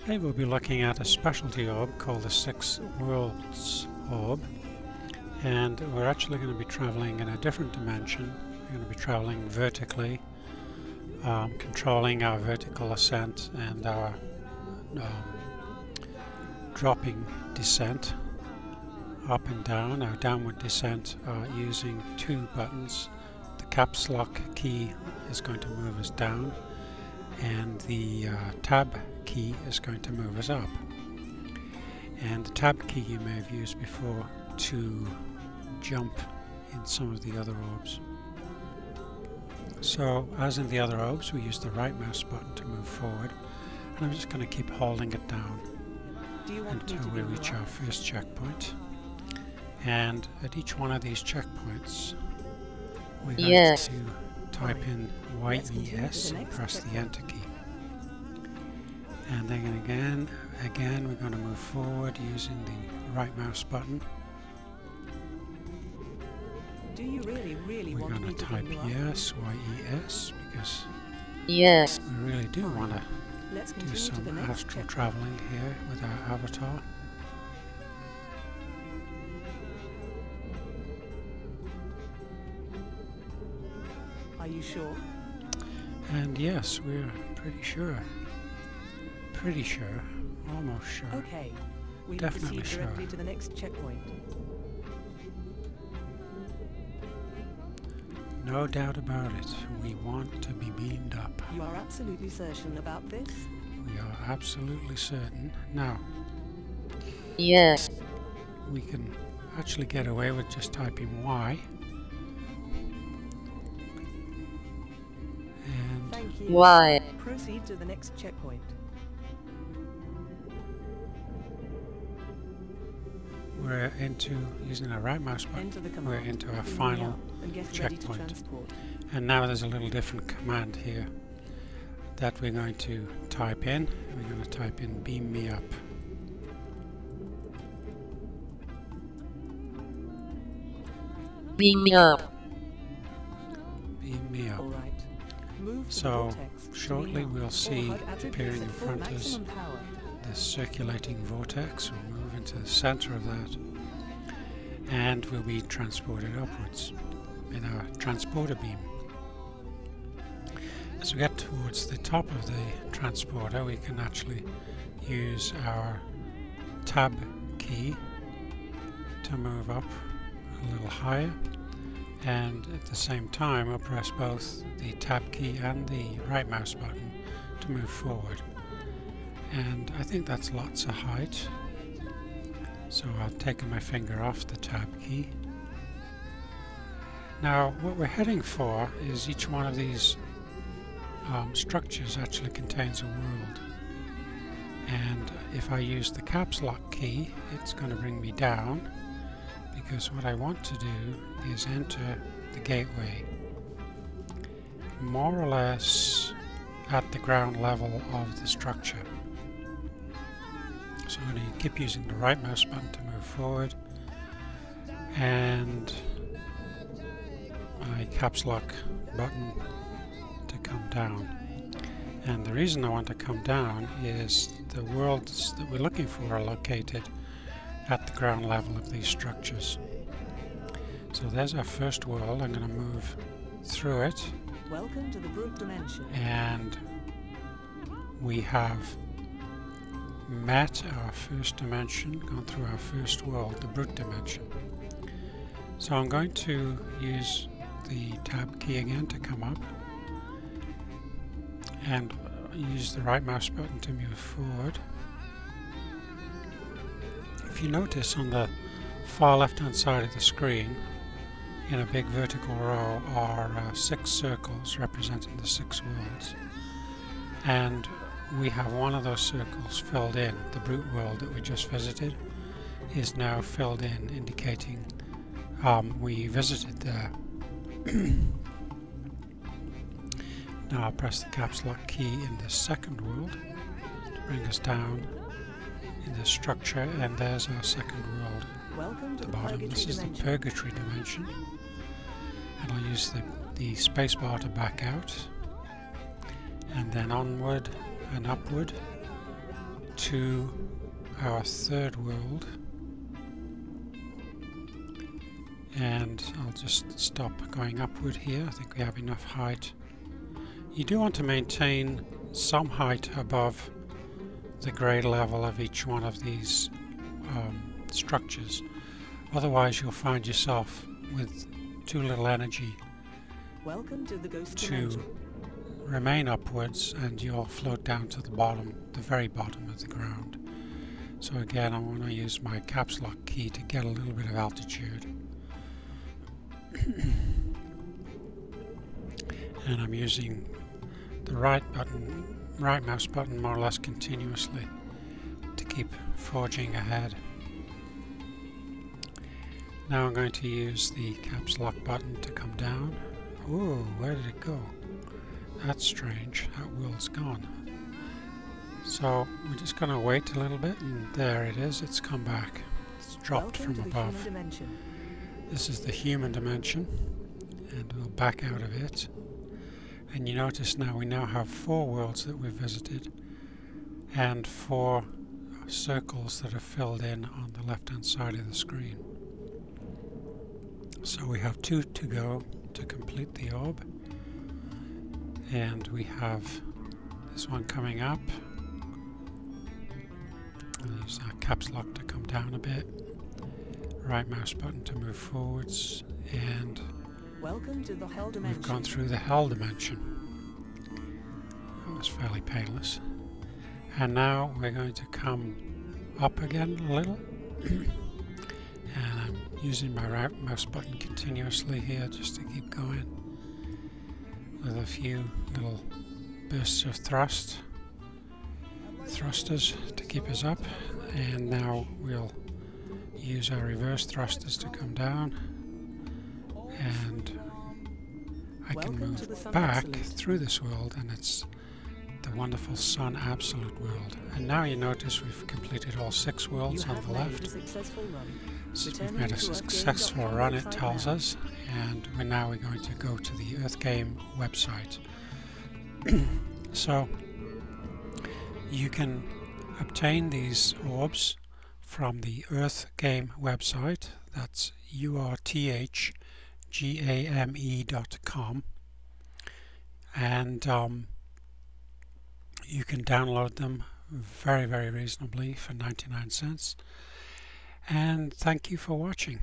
Today we'll be looking at a specialty orb called the Six Worlds Orb, and we're actually going to be traveling in a different dimension. We're going to be traveling vertically, controlling our vertical ascent and our dropping descent up and down. Our downward descent using two buttons. The caps lock key is going to move us down, and the tab key is going to move us up. And the tab key you may have used before to jump in some of the other orbs. So as in the other orbs, we use the right mouse button to move forward, and I'm just going to keep holding it down until we reach our first checkpoint. And at each one of these checkpoints we're going to type in YES and press the enter key. And then again we're going to move forward using the right mouse button. We're going to type yes, YES, because we really do want to do some astral traveling here with our avatar. Are you sure? And yes, we're pretty sure. Pretty sure. Almost sure. Okay. We Definitely proceed sure. directly to the next checkpoint. No doubt about it. We want to be beamed up. You are absolutely certain about this? We are absolutely certain. Now, Yes. we can actually get away with just typing Y. And Thank you. Y. Proceed to the next checkpoint. we're into, using our right mouse button, Enter the we're command. into our Beam me final up and get ready to checkpoint. transport. And now there's a little different command here that we're going to type in. We're going to type in beam me up. Beam me up. Beam me up. All right. Move to the So vortex to shortly beam up. we'll see Or HUD attributes appearing at in full front of us maximum power. this circulating vortex. We'll move into the center of that, and we'll be transported upwards in our transporter beam. As we get towards the top of the transporter, we can actually use our tab key to move up a little higher, and at the same time we'll press both the tab key and the right mouse button to move forward. And I think that's lots of height, so I've taken my finger off the tab key. Now what we're heading for is each one of these structures actually contains a world, and if I use the caps lock key, it's going to bring me down, because what I want to do is enter the gateway more or less at the ground level of the structure. So I'm going to keep using the right mouse button to move forward, and my caps lock button to come down. And the reason I want to come down is the worlds that we're looking for are located at the ground level of these structures. So there's our first world. I'm going to move through it, Welcome to the brute dimension. and we have met our first dimension, gone through our first world, the brute dimension. So I'm going to use the tab key again to come up, and use the right mouse button to move forward. If you notice, on the far left hand side of the screen in a big vertical row are 6 circles representing the 6 worlds, and we have one of those circles filled in. The brute world that we just visited is now filled in, indicating we visited there. Now I'll press the caps lock key in the second world to bring us down in the structure, and there's our second world Welcome at to the the bottom. purgatory This is the dimension. purgatory dimension, and I'll use the space bar to back out, and then onward and upward to our third world, and I'll just stop going upward here. I think we have enough height. You do want to maintain some height above the grade level of each one of these structures, otherwise you'll find yourself with too little energy Welcome to the Ghost to Dimension. remain upwards, and you'll float down to the bottom, the very bottom of the ground. So again, I want to use my caps lock key to get a little bit of altitude. And I'm using the right mouse button more or less continuously to keep forging ahead. Now I'm going to use the caps lock button to come down. Oh, where did it go? That's strange, that world's gone. So we're just going to wait a little bit, and there it is, it's come back. It's dropped Welcome from to the above. human dimension. This is the human dimension, and we'll back out of it. And you notice now we now have 4 worlds that we've visited, and 4 circles that are filled in on the left hand side of the screen. So we have 2 to go to complete the orb, and we have this one coming up. I'll use that caps lock to come down a bit, right mouse button to move forwards, and Welcome to the Hell Dimension. we've gone through the hell dimension. That was fairly painless. And now we're going to come up again a little. And I'm using my right mouse button continuously here just to keep going, with a few little bursts of thrusters to keep us up. And now we'll use our reverse thrusters to come down, and I can Welcome to the move Sun back Absolute. through this world, and it's the wonderful Sun Absolute world. And now you notice we've completed all 6 You worlds on have the made left. a successful run. So we've Returning made a to successful earthgame.com run, it website tells now. us, and we're going to go to the Earthgame website. So you can obtain these orbs from the Earthgame website. That's urthgame.com, and you can download them very, very reasonably for 99 cents. And thank you for watching.